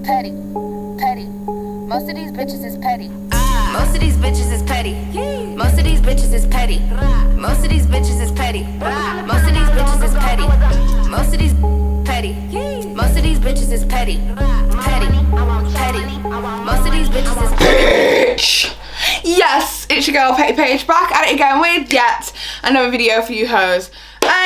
petty, petty. Most of these bitches is petty. Most of these bitches is petty. Most of these bitches is petty. Most of these bitches is petty. Most of these bitches is petty. Most of these petty. Most of these bitches is petty. Petty. Petty. Most of these bitches is petty. Yes, it's your girl Petty Paige back at it again with yet another video for you hoes.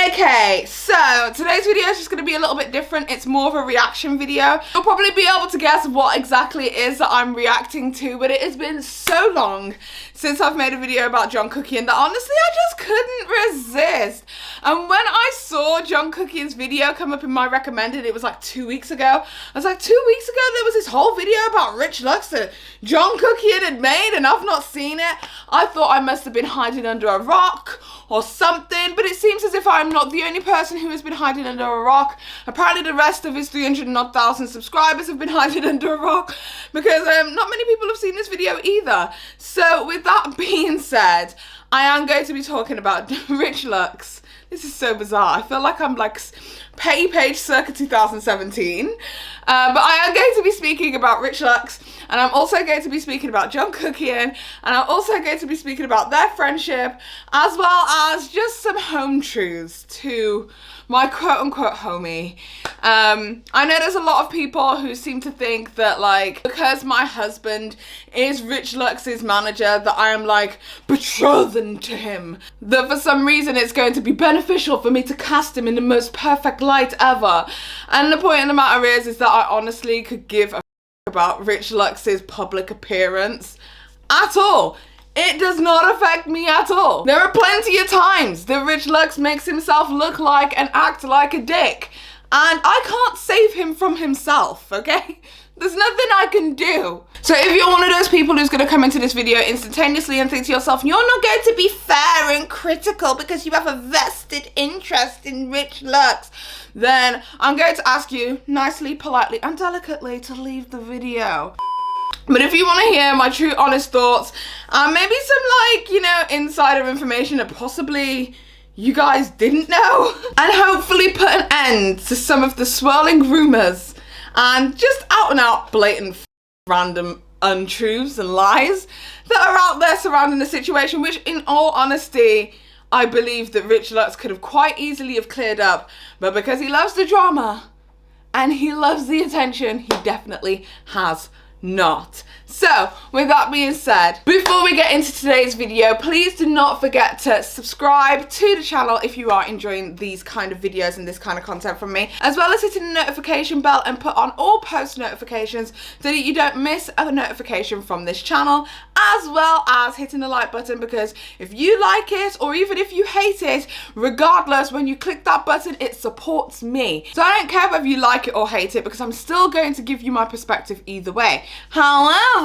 Okay, so today's video is just going to be a little bit different. It's more of a reaction video. You'll probably be able to guess what exactly it is that I'm reacting to, but it has been so long since I've made a video about John Kuckian that honestly I just couldn't resist. And when I saw John Kuckian's video come up in my recommended, it was like 2 weeks ago. I was like, 2 weeks ago there was this whole video about Rich Lux that John Kuckian had made and I've not seen it. I thought I must have been hiding under a rock or something, but it seems as if I'm not the only person who has been hiding under a rock. Apparently the rest of his 300,000 subscribers have been hiding under a rock because not many people have seen this video either. So with that being said, I am going to be talking about Rich Lux. This is so bizarre. I feel like I'm like Petty Paige circa 2017. But I am going to be speaking about Rich Lux, and I'm also going to be speaking about John Kuckian, and I'm also going to be speaking about their friendship, as well as just some home truths to my quote-unquote homie. I know there's a lot of people who seem to think that like, because my husband is Rich Lux's manager, that I am like betrothed to him, that for some reason it's going to be beneficial for me to cast him in the most perfect light ever. And the point of the matter is that I honestly could give a about Rich Lux's public appearance at all. It does not affect me at all. There are plenty of times that Rich Lux makes himself look like and act like a dick, and I can't save him from himself, okay? There's nothing I can do. So if you're one of those people who's going to come into this video instantaneously and think to yourself, you're not going to be fair and critical because you have a vested interest in Rich Lux, then I'm going to ask you nicely, politely, and delicately to leave the video. But if you want to hear my true honest thoughts, maybe some like, you know, insider information that possibly you guys didn't know, and hopefully put an end to some of the swirling rumors and just out and out blatant random untruths and lies that are out there surrounding the situation, which in all honesty, I believe that Rich Lux could have quite easily have cleared up, but because he loves the drama and he loves the attention, he definitely has not. So with that being said, before we get into today's video, please do not forget to subscribe to the channel if you are enjoying these kind of videos and this kind of content from me, as well as hitting the notification bell and put on all post notifications so that you don't miss a notification from this channel, as well as hitting the like button, because if you like it or even if you hate it, regardless, when you click that button it supports me. So I don't care whether you like it or hate it, because I'm still going to give you my perspective either way. However,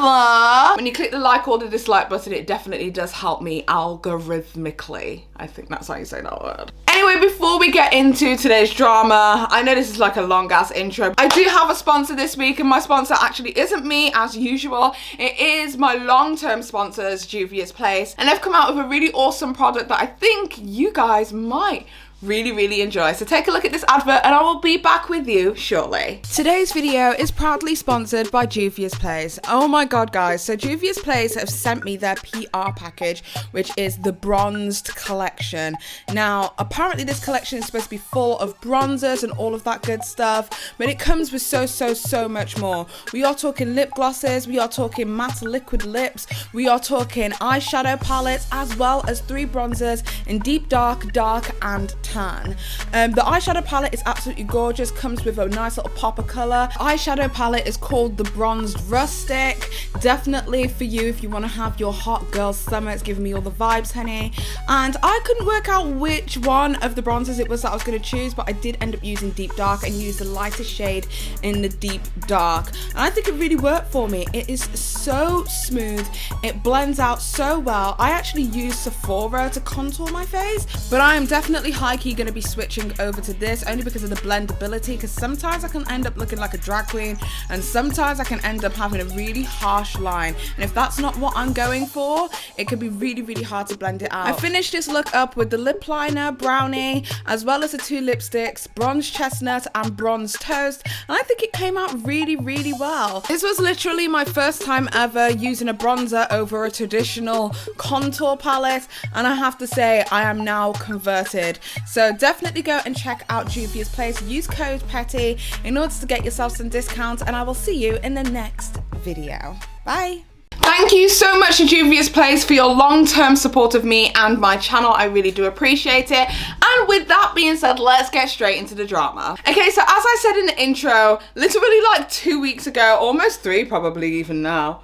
when you click the like or the dislike button, it definitely does help me algorithmically. I think that's how you say that word. Anyway, before we get into today's drama, I know this is like a long ass intro. I do have a sponsor this week, and my sponsor actually isn't me as usual. It is my long-term sponsors, Juvias Place, and they've come out with a really awesome product that I think you guys might really enjoy. So take a look at this advert and I will be back with you shortly. Today's video is proudly sponsored by Juvias Place. Oh my god guys, so Juvias Place have sent me their PR package, which is the bronzed collection. Now apparently this collection is supposed to be full of bronzers and all of that good stuff, but it comes with so much more. We are talking lip glosses, we are talking matte liquid lips, we are talking eyeshadow palettes, as well as 3 bronzers in deep dark, dark and tan. The eyeshadow palette is absolutely gorgeous, comes with a nice little pop of colour. Eyeshadow palette is called the Bronzed Rustic. Definitely for you if you want to have your hot girl summer. It's giving me all the vibes, honey. And I couldn't work out which one of the bronzers it was that I was going to choose, but I did end up using deep dark and used the lightest shade in the deep dark. And I think it really worked for me. It is so smooth. It blends out so well. I actually use Sephora to contour my face, but I am definitely high likely going to be switching over to this only because of the blendability, because sometimes I can end up looking like a drag queen and sometimes I can end up having a really harsh line, and if that's not what I'm going for, it can be really, really hard to blend it out. I finished this look up with the lip liner Brownie, as well as the two lipsticks, Bronze Chestnut and Bronze Toast, and I think it came out really, really well. This was literally my first time ever using a bronzer over a traditional contour palette, and I have to say I am now converted. So definitely go and check out Juvias Place, use code PETTY in order to get yourself some discounts, and I will see you in the next video. Bye. Thank you so much to Juvias Place for your long-term support of me and my channel. I really do appreciate it. And with that being said, let's get straight into the drama. Okay, so as I said in the intro, literally like 2 weeks ago, almost 3 probably even now,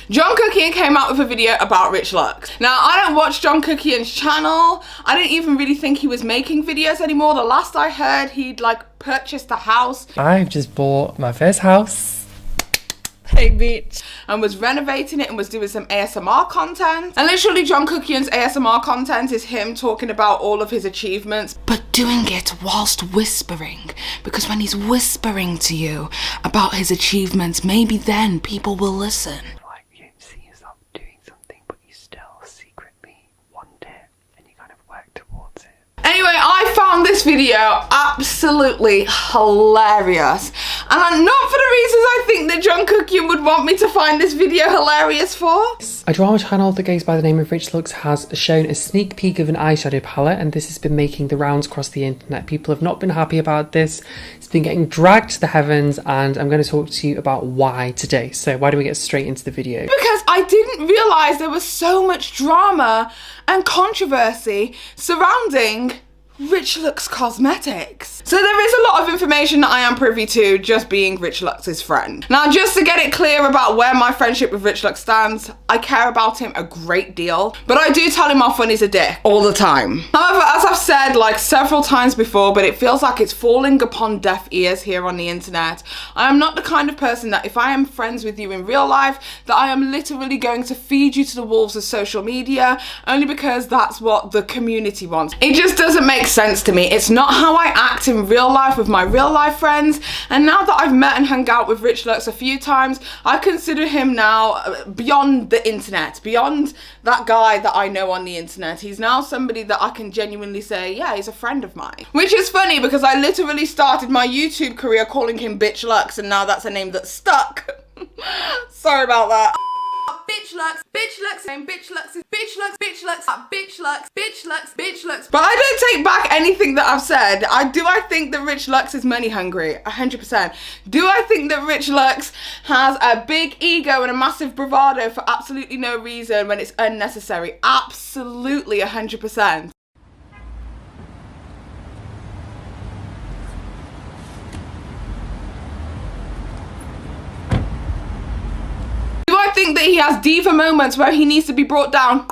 John Kuckian came out with a video about Rich Lux. Now, I don't watch John Kuckian's channel. I didn't even really think he was making videos anymore. The last I heard, he'd like purchased a house. I've just bought my first house. Hey bitch. And was renovating it and was doing some ASMR content. And literally John Kuckian's ASMR content is him talking about all of his achievements, but doing it whilst whispering. Because when he's whispering to you about his achievements, maybe then people will listen. Like you see yourself doing something, but you still secretly want it and you kind of work towards it. Anyway, I found this video absolutely hilarious. And not for the reasons I think that John Kuckian would want me to find this video hilarious for. A drama channel that goes by the name of Rich Lux has shown a sneak peek of an eyeshadow palette, and this has been making the rounds across the internet. People have not been happy about this. It's been getting dragged to the heavens, and I'm going to talk to you about why today. So why don't we get straight into the video? Because I didn't realise there was so much drama and controversy surrounding Rich Lux Cosmetics. So there is a lot of information that I am privy to, just being Rich Lux's friend. Now, just to get it clear about where my friendship with Rich Lux stands, I care about him a great deal, but I do tell him off when he's a dick all the time. However, as I've said like several times before, but it feels like it's falling upon deaf ears here on the internet, I am not the kind of person that if I am friends with you in real life, that I am literally going to feed you to the wolves of social media, only because that's what the community wants. It just doesn't make sense to me. It's not how I act in real life with my real life friends, and now that I've met and hung out with Rich Lux a few times, I consider him now beyond the internet, beyond that guy that I know on the internet. He's now somebody that I can genuinely say, yeah, he's a friend of mine. Which is funny because I literally started my YouTube career calling him Bitch Lux, and now that's a name that's stuck. Sorry about that. Bitch Lux, Bitch Lux, and Bitch Lux is Bitch Lux, Bitch Lux, Bitch Lux, Bitch Lux, Bitch Lux. But I don't take back anything that I've said. I think that Rich Lux is money hungry, 100%. Do I think that Rich Lux has a big ego and a massive bravado for absolutely no reason when it's unnecessary? Absolutely, 100%. I think that he has diva moments where he needs to be brought down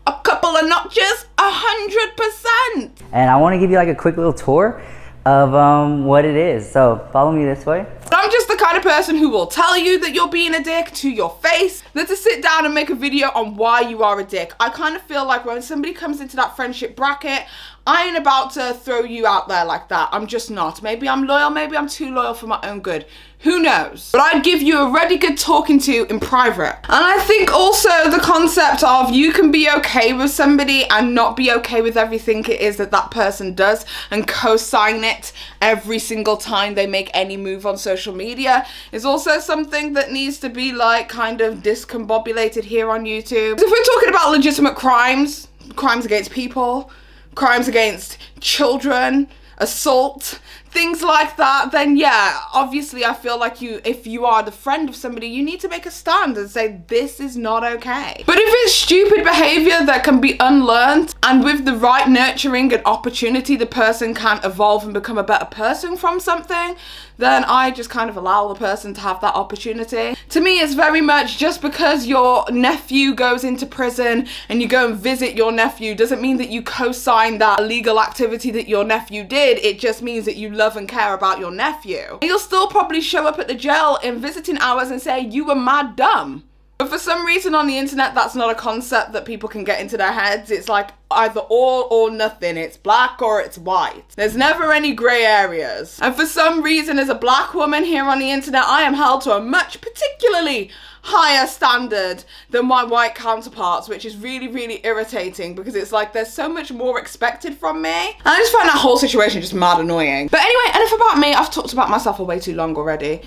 a couple of notches, 100%. And I want to give you like a quick little tour of what it is. So follow me this way. I'm just the kind of person who will tell you that you're being a dick to your face than to sit down and make a video on why you are a dick. I kind of feel like when somebody comes into that friendship bracket, I ain't about to throw you out there like that. I'm just not. Maybe I'm loyal, maybe I'm too loyal for my own good. Who knows? But I'd give you a really good talking to in private. And I think also the concept of you can be okay with somebody and not be okay with everything it is that that person does and co-sign it every single time they make any move on social media is also something that needs to be like kind of discombobulated here on YouTube. If we're talking about legitimate crimes, crimes against people, crimes against children, assault, things like that, then yeah, obviously I feel like if you are the friend of somebody, you need to make a stand and say this is not okay. But if it's stupid behavior that can be unlearned and with the right nurturing and opportunity the person can evolve and become a better person from something, then I just kind of allow the person to have that opportunity. To me, it's very much just because your nephew goes into prison and you go and visit your nephew doesn't mean that you co-sign that illegal activity that your nephew did. It just means that you love and care about your nephew. And you'll still probably show up at the jail in visiting hours and say you were mad dumb. But for some reason on the internet, that's not a concept that people can get into their heads. It's like either all or nothing. It's black or it's white. There's never any grey areas. And for some reason, as a black woman here on the internet, I am held to a much particularly higher standard than my white counterparts, which is really, really irritating because it's like there's so much more expected from me. And I just find that whole situation just mad annoying. But anyway, enough about me. I've talked about myself for way too long already.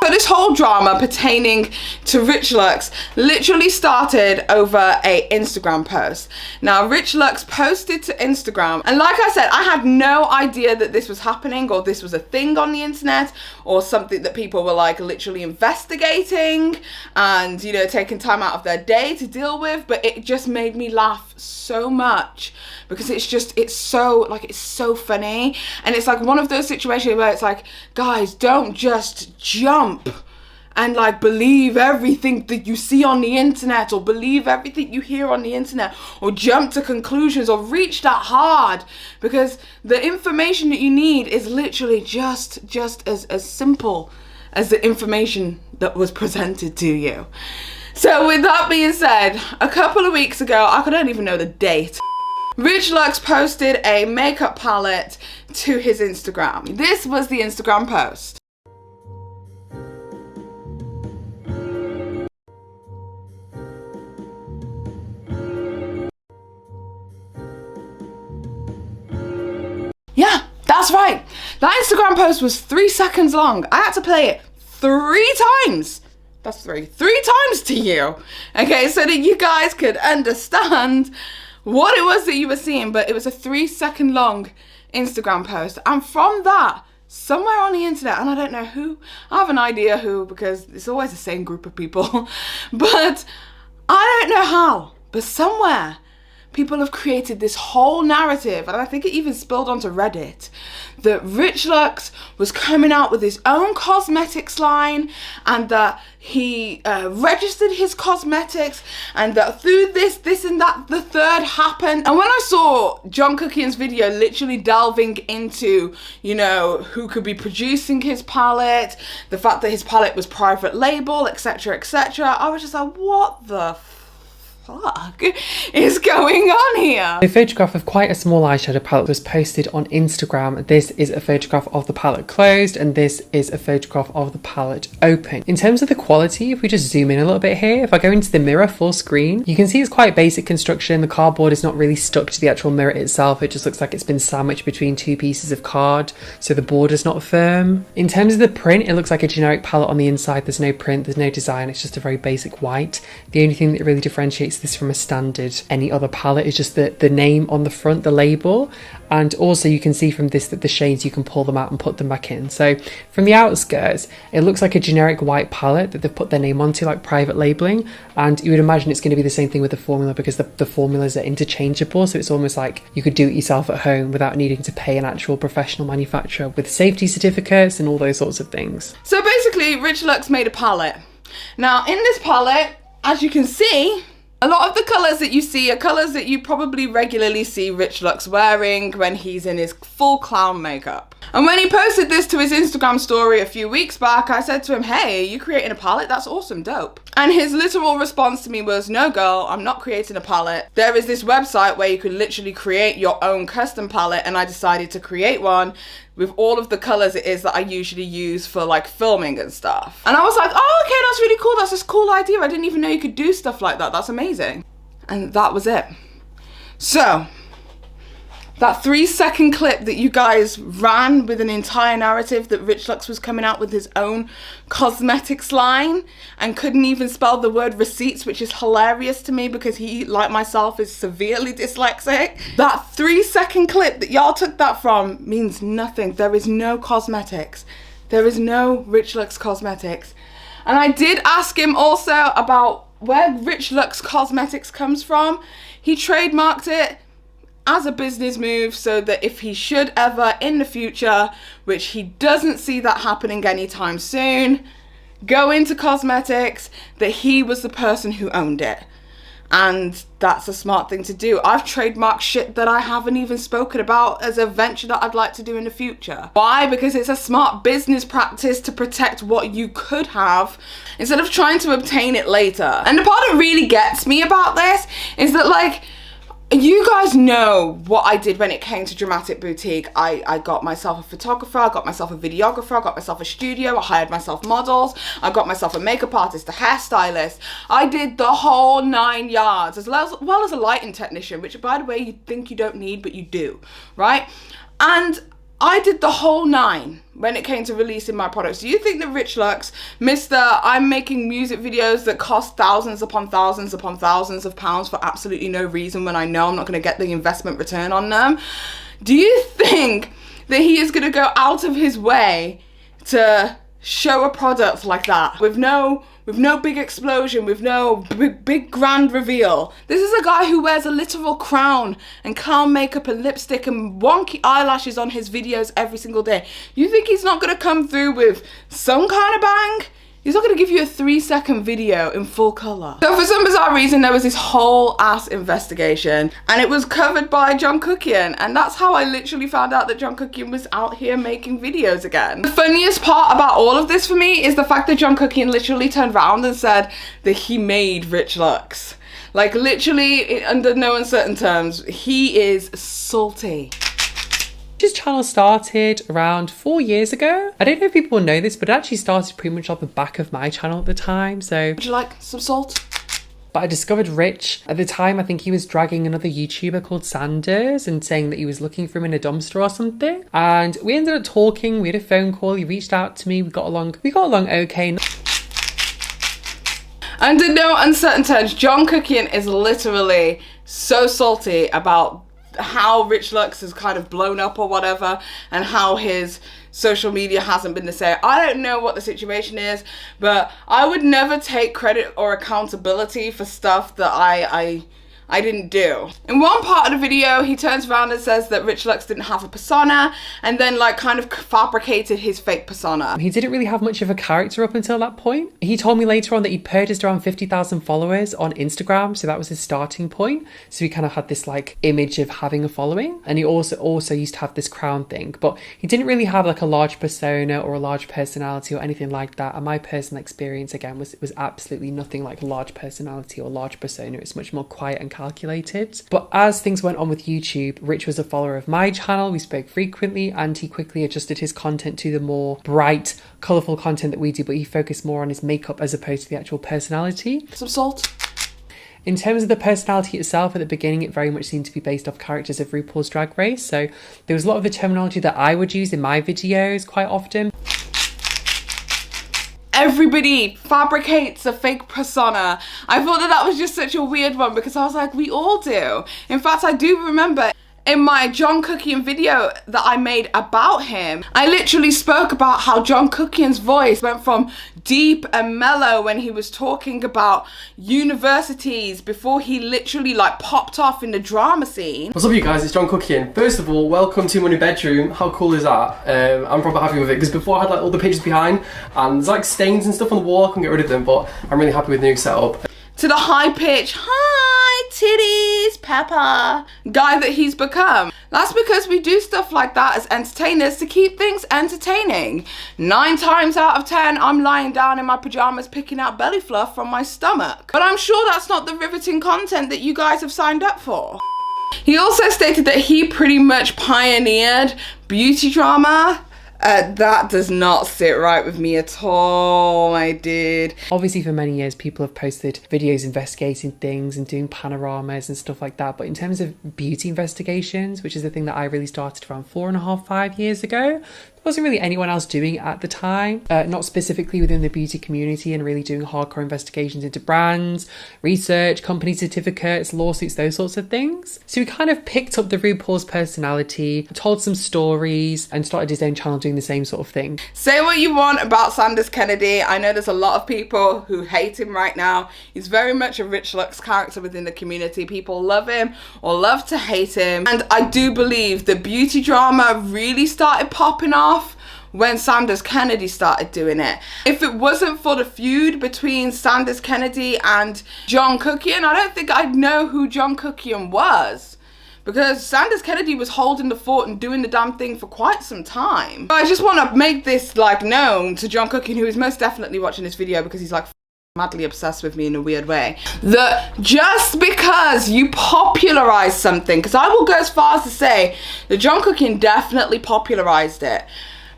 So this whole drama pertaining to Rich Lux literally started over a Instagram post. Now, Rich Lux posted to Instagram, and like I said, I had no idea that this was happening or this was a thing on the internet or something that people were like literally investigating and, you know, taking time out of their day to deal with, but it just made me laugh so much because it's so funny. And it's like one of those situations where it's like, guys, don't just jump and like believe everything that you see on the internet or believe everything you hear on the internet or jump to conclusions or reach that hard, because the information that you need is literally just as simple as the information that was presented to you. So with that being said, a couple of weeks ago, I don't even know the date, Rich Lux posted a makeup palette to his Instagram. This was the Instagram post. Yeah, that's right. That Instagram post was 3 seconds long. I had to play it 3 times. That's three times to you. Okay, so that you guys could understand what it was that you were seeing. But it was a 3 second long Instagram post. And from that, somewhere on the internet, and I don't know who, I have an idea who, because it's always the same group of people, but I don't know how, but somewhere people have created this whole narrative, and I think it even spilled onto Reddit, that Rich Lux was coming out with his own cosmetics line, and that he registered his cosmetics, and that through this and that, the third happened. And when I saw John Kuckian's video literally delving into, you know, who could be producing his palette, the fact that his palette was private label, etc., etc., I was just like, what the fuck is going on here? A photograph of quite a small eyeshadow palette was posted on Instagram. This is a photograph of the palette closed, and this is a photograph of the palette open. In terms of the quality, if we just zoom in a little bit here, if I go into the mirror full screen, you can see it's quite basic construction. The cardboard is not really stuck to the actual mirror itself. It just looks like it's been sandwiched between 2 pieces of card, so the border's not firm. In terms of the print, it looks like a generic palette on the inside. There's no print, there's no design, it's just a very basic white. The only thing that really differentiates this from a standard any other palette is just the name on the front, the label. And also you can see from this that the shades, you can pull them out and put them back in. So from the outskirts, it looks like a generic white palette that they've put their name onto, like private labeling. And you would imagine it's going to be the same thing with the formula, because the formulas are interchangeable. So it's almost like you could do it yourself at home without needing to pay an actual professional manufacturer with safety certificates and all those sorts of things. So basically, Rich Lux made a palette. Now in this palette, as you can see, a lot of the colours that you see are colours that you probably regularly see Rich Lux wearing when he's in his full clown makeup. And when he posted this to his Instagram story a few weeks back, I said to him, hey, are you creating a palette? That's awesome, dope. And his literal response to me was, no girl, I'm not creating a palette. There is this website where you can literally create your own custom palette, and I decided to create one with all of the colours it is that I usually use for like filming and stuff. And I was like, oh, okay, that's really cool. That's this cool idea. I didn't even know you could do stuff like that. That's amazing. And that was it. So that 3 second clip that you guys ran with an entire narrative that Rich Lux was coming out with his own cosmetics line and couldn't even spell the word receipts, which is hilarious to me because he, like myself, is severely dyslexic. That 3 second clip that y'all took that from means nothing. There is no cosmetics. There is no Rich Lux cosmetics. And I did ask him also about where Rich Lux Cosmetics comes from. He trademarked it as a business move so that if he should ever in the future, which he doesn't see that happening anytime soon, go into cosmetics, that he was the person who owned it. And that's a smart thing to do. I've trademarked shit that I haven't even spoken about as a venture that I'd like to do in the future. Why? Because it's a smart business practice to protect what you could have instead of trying to obtain it later. And the part that really gets me about this is that, like, you guys know what I did when it came to Dramatic Boutique. I got myself a photographer, I got myself a videographer, I got myself a studio, I hired myself models, I got myself a makeup artist, a hairstylist. I did the whole 9 yards, as well as a lighting technician, which, by the way, you think you don't need, but you do, right? And I did the whole 9 when it came to releasing my products. Do you think that Rich Lux, I'm making music videos that cost thousands upon thousands upon thousands of pounds for absolutely no reason when I know I'm not going to get the investment return on them? Do you think that he is going to go out of his way to show a product like that with no big explosion, with no big grand reveal? This is a guy who wears a literal crown and clown makeup and lipstick and wonky eyelashes on his videos every single day. You think he's not going to come through with some kind of bang? He's not going to give you a 3-second video in full colour. So for some bizarre reason, there was this whole ass investigation, and it was covered by John Kuckian, and that's how I literally found out that John Kuckian was out here making videos again. The funniest part about all of this for me is the fact that John Kuckian literally turned around and said that he made Rich Lux. Like, literally, under no uncertain terms, he is salty. His channel started around 4 years ago. I don't know if people know this, but it actually started pretty much off the back of my channel at the time. So would you like some salt? But I discovered Rich at the time. I think he was dragging another YouTuber called Sanders and saying that he was looking for him in a dumpster or something. And we ended up talking. We had a phone call. He reached out to me. We got along okay. Under no uncertain terms, John Kuckian is literally so salty about how Rich Lux has kind of blown up or whatever, and how his social media hasn't been the same. I don't know what the situation is, but I would never take credit or accountability for stuff that I didn't do. In one part of the video, he turns around and says that Rich Lux didn't have a persona, and then like kind of fabricated his fake persona. He didn't really have much of a character up until that point. He told me later on that he purchased around 50,000 followers on Instagram, so that was his starting point. So he kind of had this like image of having a following, and he also used to have this crown thing, but he didn't really have like a large persona or a large personality or anything like that. And my personal experience again was absolutely nothing like a large personality or large persona. It's much more quiet and calculated. But as things went on with YouTube, Rich was a follower of my channel. We spoke frequently, and he quickly adjusted his content to the more bright, colourful content that we do, but he focused more on his makeup as opposed to the actual personality. Some salt. In terms of the personality itself, at the beginning, it very much seemed to be based off characters of RuPaul's Drag Race. So there was a lot of the terminology that I would use in my videos quite often. Everybody fabricates a fake persona. I thought that was just such a weird one, because I was like, we all do. In fact, I do remember in my John Kuckian video that I made about him, I literally spoke about how John Kuckian's voice went from deep and mellow when he was talking about universities before he literally like popped off in the drama scene. What's up you guys, it's John Kuckian. First of all, welcome to my new bedroom. How cool is that? I'm probably happy with it, because before I had like all the pictures behind and there's like stains and stuff on the wall. I can get rid of them, but I'm really happy with the new setup. To the high pitch, hi titties, Peppa guy that he's become. That's because we do stuff like that as entertainers to keep things entertaining. 9 times out of 10, I'm lying down in my pajamas picking out belly fluff from my stomach. But I'm sure that's not the riveting content that you guys have signed up for. He also stated that he pretty much pioneered beauty drama. That does not sit right with me at all, my dude. Obviously for many years people have posted videos investigating things and doing panoramas and stuff like that, but in terms of beauty investigations, which is the thing that I really started around 4.5-5 years ago, there wasn't really anyone else doing it at the time, not specifically within the beauty community, and really doing hardcore investigations into brands, research, company certificates, lawsuits, those sorts of things. So he kind of picked up the RuPaul's personality, told some stories, and started his own channel doing the same sort of thing. Say what you want about Sanders Kennedy. I know there's a lot of people who hate him right now. He's very much a Rich Lux character within the community. People love him or love to hate him. And I do believe the beauty drama really started popping off when Sanders Kennedy started doing it. If it wasn't for the feud between Sanders Kennedy and John Kuckian, I don't think I'd know who John Kuckian was. Because Sanders Kennedy was holding the fort and doing the damn thing for quite some time. But I just want to make this like known to John Kuckian, who is most definitely watching this video because he's like madly obsessed with me in a weird way, that just because you popularize something, because I will go as far as to say that John Kuckian definitely popularized it,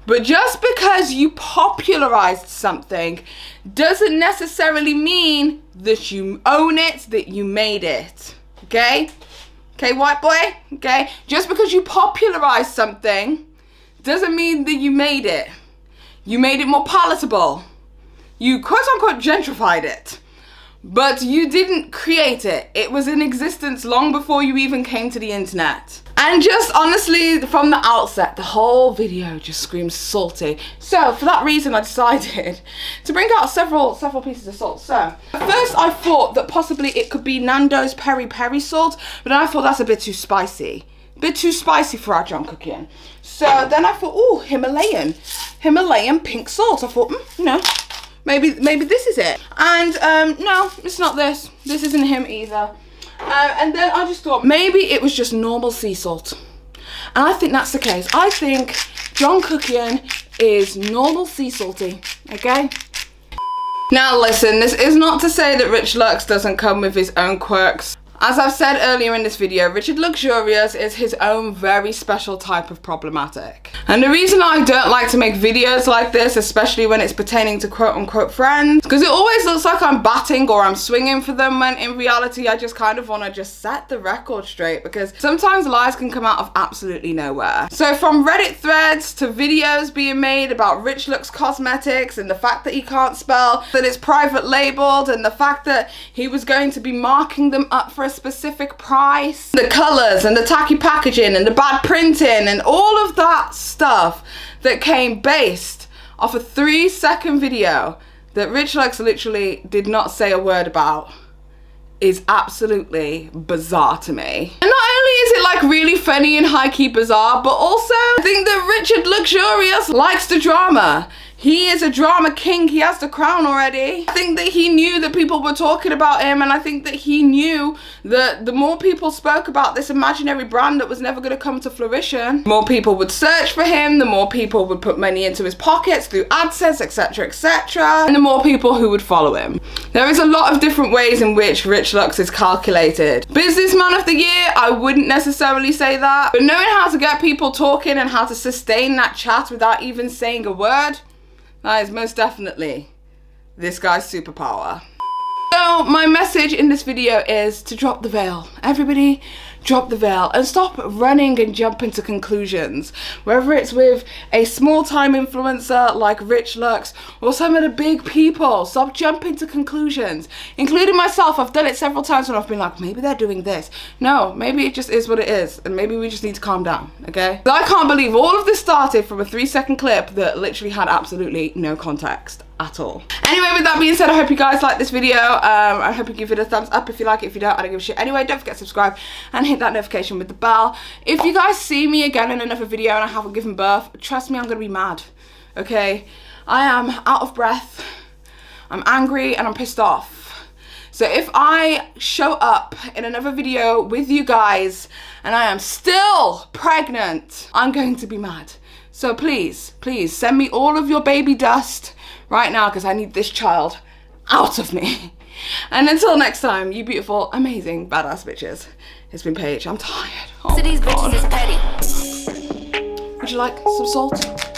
but just because you popularized something doesn't necessarily mean that you own it, that you made it. Okay? Okay, white boy? Okay? Just because you popularized something doesn't mean that you made it. You made it more palatable. You quote-unquote gentrified it. But you didn't create it. It was in existence long before you even came to the internet. And just honestly, from the outset, the whole video just screams salty. So for that reason, I decided to bring out several pieces of salt. So at first I thought that possibly it could be Nando's peri peri salt, but then I thought that's a bit too spicy. A bit too spicy for our John Kuckian. So then I thought, oh, Himalayan pink salt. I thought, you know, maybe this is it. And no, it's not this. This isn't him either. And then I just thought maybe it was just normal sea salt. And I think that's the case. I think John Kuckian is normal sea salty, okay? Now listen, this is not to say that Rich Lux doesn't come with his own quirks. As I've said earlier in this video, Richard Luxurious is his own very special type of problematic. And the reason I don't like to make videos like this, especially when it's pertaining to quote-unquote friends, because it always looks like I'm batting or I'm swinging for them, when in reality I just kind of want to just set the record straight, because sometimes lies can come out of absolutely nowhere. So from Reddit threads to videos being made about Rich Lux Cosmetics and the fact that he can't spell, that it's private labeled, and the fact that he was going to be marking them up for a specific price, the colors and the tacky packaging and the bad printing and all of that stuff that came based off a 3-second video that Rich Lux literally did not say a word about is absolutely bizarre to me. And not only is it like really funny and high-key bizarre, but also I think that Richard Luxurious likes the drama. He is a drama king. He has the crown already. I think that he knew that people were talking about him, and I think that he knew that the more people spoke about this imaginary brand that was never going to come to fruition, the more people would search for him, the more people would put money into his pockets through AdSense, etc, etc, and the more people who would follow him. There is a lot of different ways in which Rich Lux is calculated. Businessman of the year, I wouldn't necessarily say that, but knowing how to get people talking and how to sustain that chat without even saying a word, that is most definitely this guy's superpower. So my message in this video is to drop the veil. Everybody drop the veil and stop running and jumping to conclusions. Whether it's with a small time influencer like Rich Lux or some of the big people, stop jumping to conclusions. Including myself, I've done it several times when I've been like, maybe they're doing this. No, maybe it just is what it is, and maybe we just need to calm down, okay? I can't believe all of this started from a 3-second clip that literally had absolutely no context at all. Anyway, with that being said, I hope you guys like this video. I hope you give it a thumbs up if you like it. If you don't, I don't give a shit. Anyway, don't forget to subscribe and hit that notification with the bell. If you guys see me again in another video and I haven't given birth, trust me, I'm gonna be mad, okay? I am out of breath, I'm angry, and I'm pissed off. So if I show up in another video with you guys and I am still pregnant, I'm going to be mad. So please, please send me all of your baby dust right now, because I need this child out of me. And until next time, you beautiful, amazing, badass bitches, it's been Paige. I'm tired. Oh, So these bitches is petty. would you like some salt?